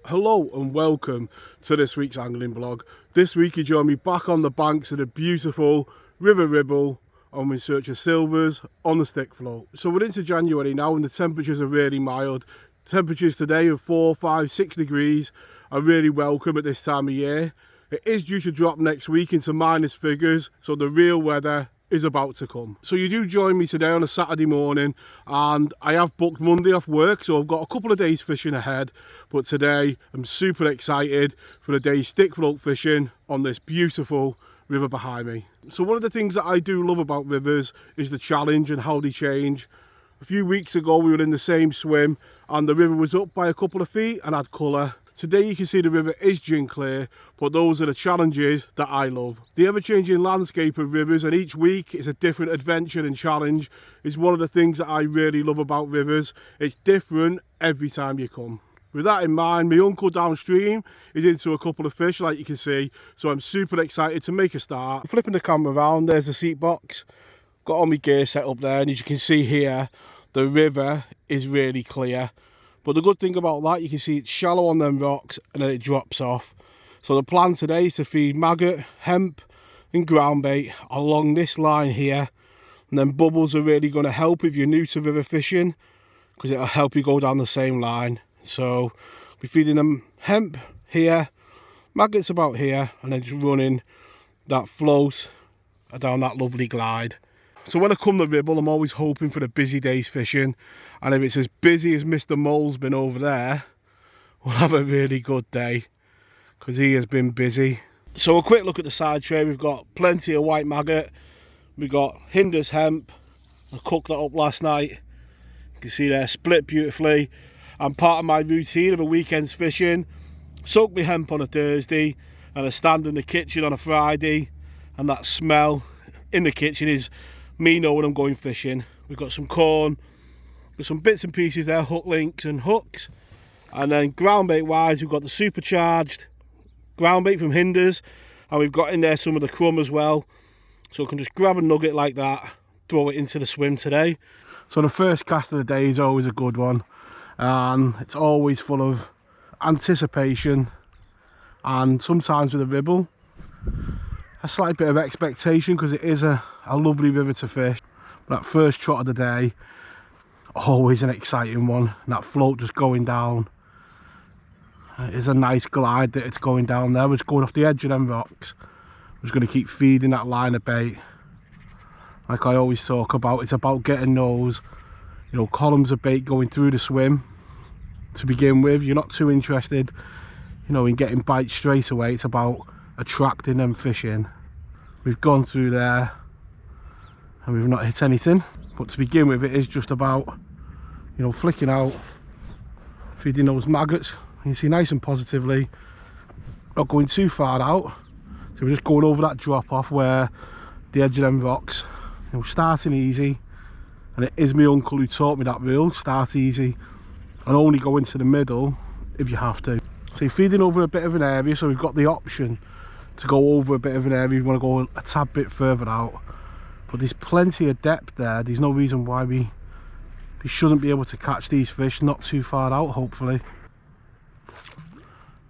Hello and welcome to this week's angling blog. This week you join me back on the banks of the beautiful River Ribble. I'm in search of silvers on the stick float. So we're into January now and the temperatures are really mild. Temperatures today of 4, 5, 6 degrees are really welcome at this time of year. It is due to drop next week into minus figures, so the real weather is about to come. So you do join me today on a Saturday morning, and I have booked Monday off work, so I've got a couple of days fishing ahead, but today I'm super excited for a day's stick float fishing on this beautiful river behind me. So one of the things that I do love about rivers is the challenge and how they change. A few weeks ago we were in the same swim and the river was up by a couple of feet and had colour. Today you can see the river is gin clear, but those are the challenges that I love. The ever-changing landscape of rivers, and each week is a different adventure and challenge, is one of the things that I really love about rivers. It's different every time you come. With that in mind, my uncle downstream is into a couple of fish like you can see, so I'm super excited to make a start. Flipping the camera around, there's the seat box. Got all my gear set up there, and as you can see here, the river is really clear. But the good thing about that, you can see it's shallow on them rocks and then it drops off. So the plan today is to feed maggot, hemp and groundbait along this line here. And then bubbles are really going to help if you're new to river fishing, because it'll help you go down the same line. So we're feeding them hemp here, maggots about here, and then just running that float down that lovely glide. So when I come to Ribble, I'm always hoping for the busy days fishing, and if it's as busy as Mr. Mole's been over there, we'll have a really good day, because he has been busy. So a quick look at the side tray. We've got plenty of white maggot, we've got Hinder's hemp. I cooked that up last night. You can see they're split beautifully, and part of my routine of a weekend's fishing, soak my hemp on a Thursday and I stand in the kitchen on a Friday, and that smell in the kitchen is me knowing I'm going fishing. We've got some corn, with some bits and pieces there, hook links and hooks. And then groundbait wise, we've got the supercharged groundbait from Hinder's, and we've got in there some of the crumb as well. So we can just grab a nugget like that, throw it into the swim today. So the first cast of the day is always a good one, and it's always full of anticipation, and sometimes with a Ribble, a slight bit of expectation, because it is a lovely river to fish. But that first trot of the day, always an exciting one. And that float just going down, it is a nice glide that it's going down there. We're just going off the edge of them rocks. I'm just going to keep feeding that line of bait. Like I always talk about, it's about getting those, you know, columns of bait going through the swim to begin with. You're not too interested, you know, in getting bites straight away. It's about attracting them fish in. We've gone through there and we've not hit anything, but to begin with, it is just about, you know, flicking out, feeding those maggots. You see, nice and positively, not going too far out. So we're just going over that drop off where the edge of them rocks, you know, starting easy. And it is my uncle who taught me that rule: start easy and only go into the middle if you have to. So you're feeding over a bit of an area, so we've got the option to go over a bit of an area if you want to go a tad bit further out, but there's plenty of depth there. There's no reason why we shouldn't be able to catch these fish not too far out, hopefully.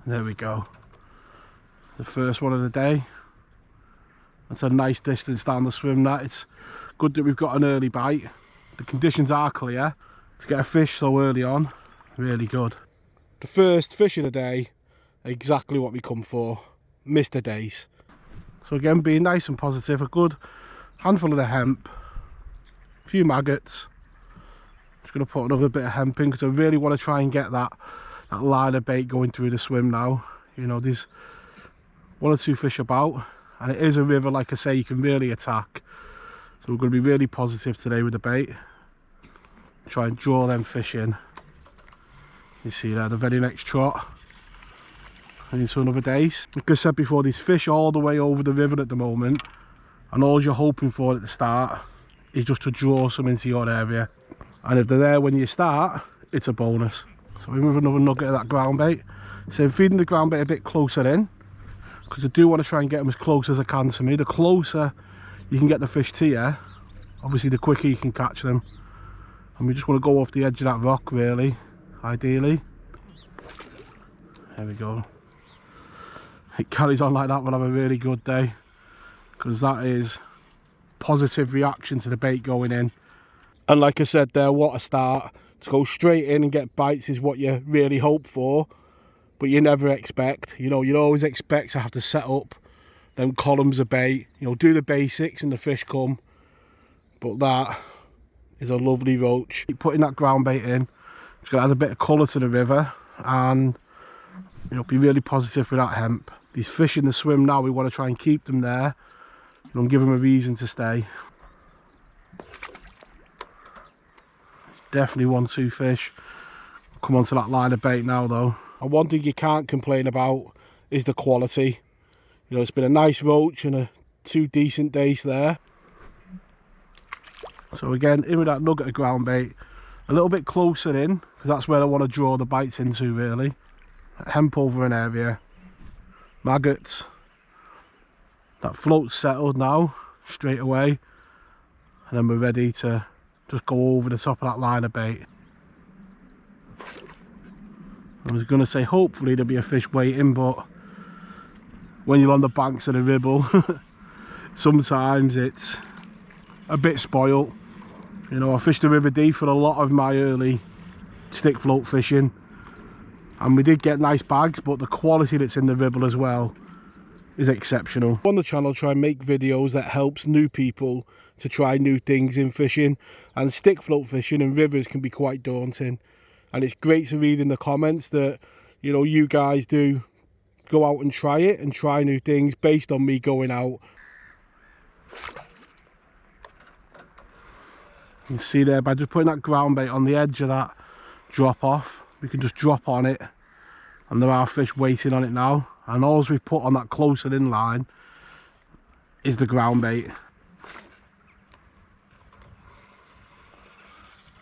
There we go, the first one of the day. That's a nice distance down the swim. That it's good that we've got an early bite. The conditions are clear to get a fish so early on, really good. The first fish of the day, exactly what we come for, Mr. Dace. So again, being nice and positive, a good handful of the hemp, a few maggots. Just going to put another bit of hemp in because I really want to try and get that line of bait going through the swim now. You know, there's one or two fish about, and it is a river, like I say, you can really attack. So we're going to be really positive today with the bait. Try and draw them fish in. You see there, the very next trot and into another dace. Like I said before, these fish all the way over the river at the moment, and all you're hoping for at the start is just to draw some into your area, and if they're there when you start, it's a bonus. So we move another nugget of that groundbait. So I'm feeding the groundbait a bit closer in, because I do want to try and get them as close as I can to me. The closer you can get the fish to you, obviously the quicker you can catch them. And we just want to go off the edge of that rock, really, ideally. There we go. It carries on like that, we'll have a really good day, because that is positive reaction to the bait going in. And like I said there, what a start. To go straight in and get bites is what you really hope for, but you never expect. You know, you'd always expect to have to set up them columns of bait, you know, do the basics and the fish come. But that is a lovely roach. Keep putting that ground bait in. It's going to add a bit of colour to the river, and you know, be really positive with that hemp. These fish in the swim now, we want to try and keep them there, you know, and give them a reason to stay. Definitely 1-2 fish. Come onto that line of bait now though. And one thing you can't complain about is the quality. You know, it's been a nice roach and 2 decent dace there. So again, in with that nugget of ground bait, a little bit closer in, because that's where I want to draw the bites into really. Hemp over an area, maggots. That float's settled now, straight away. And then we're ready to just go over the top of that line of bait. I was going to say hopefully there'll be a fish waiting, but when you're on the banks of the Ribble, sometimes it's a bit spoilt. You know, I fished the River Dee for a lot of my early stick float fishing, and we did get nice bags, but the quality that's in the Ribble as well is exceptional. On the channel, try and make videos that helps new people to try new things in fishing, and stick float fishing and rivers can be quite daunting. And it's great to read in the comments that, you know, you guys do go out and try it and try new things based on me going out. You can see there, by just putting that ground bait on the edge of that drop off, we can just drop on it, and there are fish waiting on it now. And all we've put on that closer in line is the ground bait.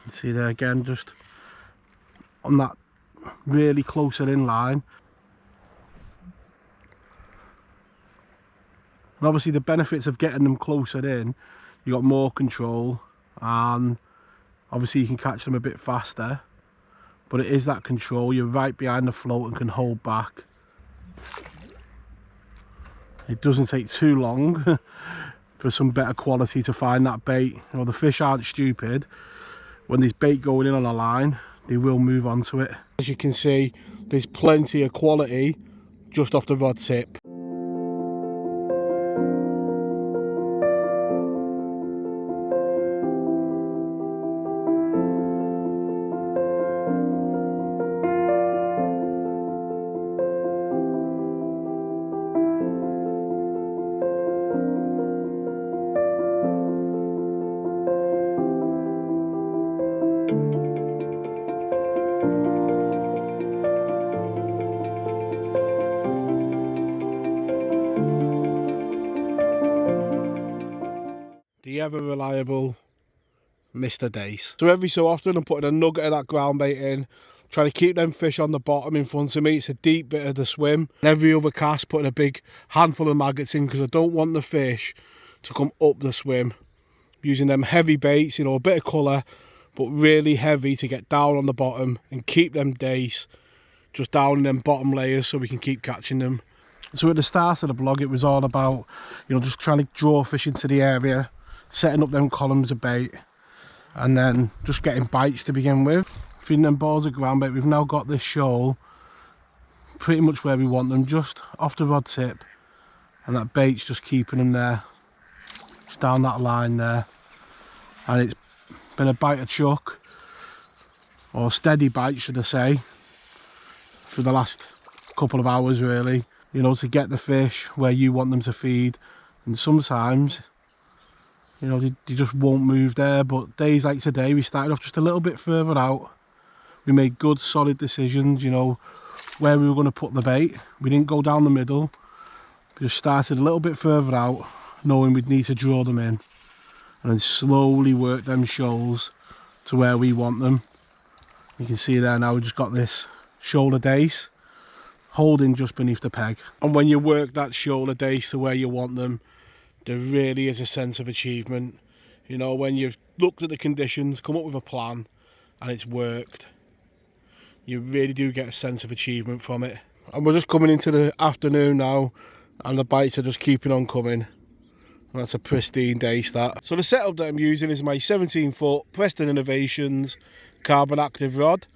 You see there again, just on that really closer in line. And obviously the benefits of getting them closer in, you got more control, and obviously you can catch them a bit faster, but it is that control. You're right behind the float and can hold back. It doesn't take too long for some better quality to find that bait. You know, the fish aren't stupid. When there's bait going in on a line, they will move on to it. As you can see, there's plenty of quality just off the rod tip. The ever reliable Mr. Dace. So every so often I'm putting a nugget of that ground bait in, trying to keep them fish on the bottom in front of me. It's a deep bit of the swim. Every other cast putting a big handful of maggots in, because I don't want the fish to come up the swim. Using them heavy baits, you know, a bit of colour, but really heavy to get down on the bottom and keep them dace just down in them bottom layers so we can keep catching them. So at the start of the vlog, it was all about, you know, just trying to draw fish into the area, setting up them columns of bait, and then just getting bites to begin with. Feeding them balls of ground bait. We've now got this shoal pretty much where we want them, just off the rod tip, and that bait's just keeping them there, just down that line there. And it's been a bite of chuck, or steady bite should I say, for the last couple of hours really, you know, to get the fish where you want them to feed. And sometimes, you know, they just won't move there. But days like today, we started off just a little bit further out. We made good solid decisions, you know, where we were going to put the bait. We didn't go down the middle, we just started a little bit further out, knowing we'd need to draw them in, and then slowly work them shoals to where we want them. You can see there now, we just got this shoulder dace holding just beneath the peg. And when you work that shoulder dace to where you want them, there really is a sense of achievement. You know, when you've looked at the conditions, come up with a plan, and it's worked, you really do get a sense of achievement from it. And we're just coming into the afternoon now, and the bites are just keeping on coming. And that's a pristine dace, that. So the setup that I'm using is my 17-foot Preston Innovations carbon active rod.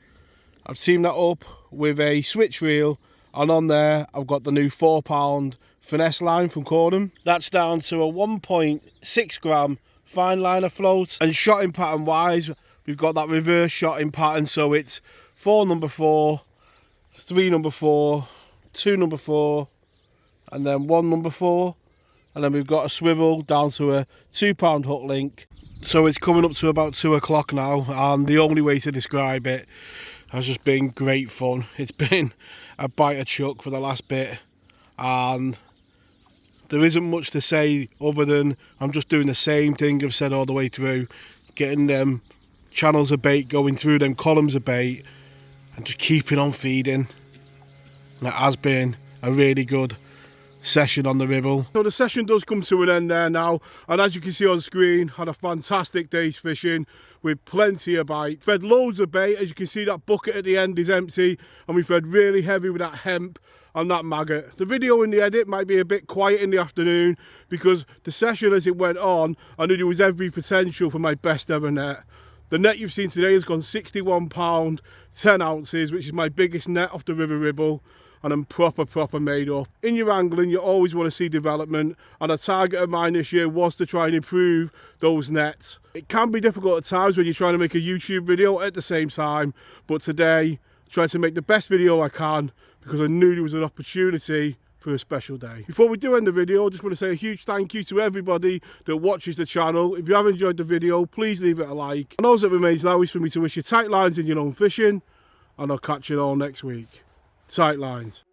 I've teamed that up with a switch reel, and on there I've got the new 4-pound finesse line from Cordon. That's down to a 1.6 gram fine liner float. And shotting pattern wise, we've got that reverse shotting pattern, so it's 4 number 4, 3 number 4, 2 number 4, and then 1 number 4, and then we've got a swivel down to a 2-pound hook link. So it's coming up to about 2 o'clock now, and the only way to describe it has just been great fun. It's been a bite of chuck for the last bit, and there isn't much to say other than I'm just doing the same thing I've said all the way through, getting them channels of bait going through them columns of bait and just keeping on feeding. And it has been a really good session on the Ribble. So the session does come to an end there now, and as you can see on screen, had a fantastic day's fishing with plenty of bite. Fed loads of bait. As you can see, that bucket at the end is empty, and we fed really heavy with that hemp and that maggot. The video and the edit might be a bit quiet in the afternoon because the session as it went on, I knew there was every potential for my best ever net. The net you've seen today has gone 61 pound 10 ounces, which is my biggest net off the River Ribble, and I'm proper made up. In your angling, you always want to see development, and a target of mine this year was to try and improve those nets. It can be difficult at times when you're trying to make a YouTube video at the same time, but today I tried to make the best video I can because I knew there was an opportunity for a special day. Before we do end the video, I just want to say a huge thank you to everybody that watches the channel. If you have enjoyed the video, please leave it a like. And all that remains now is for me to wish you tight lines in your own fishing, and I'll catch you all next week. Tight lines.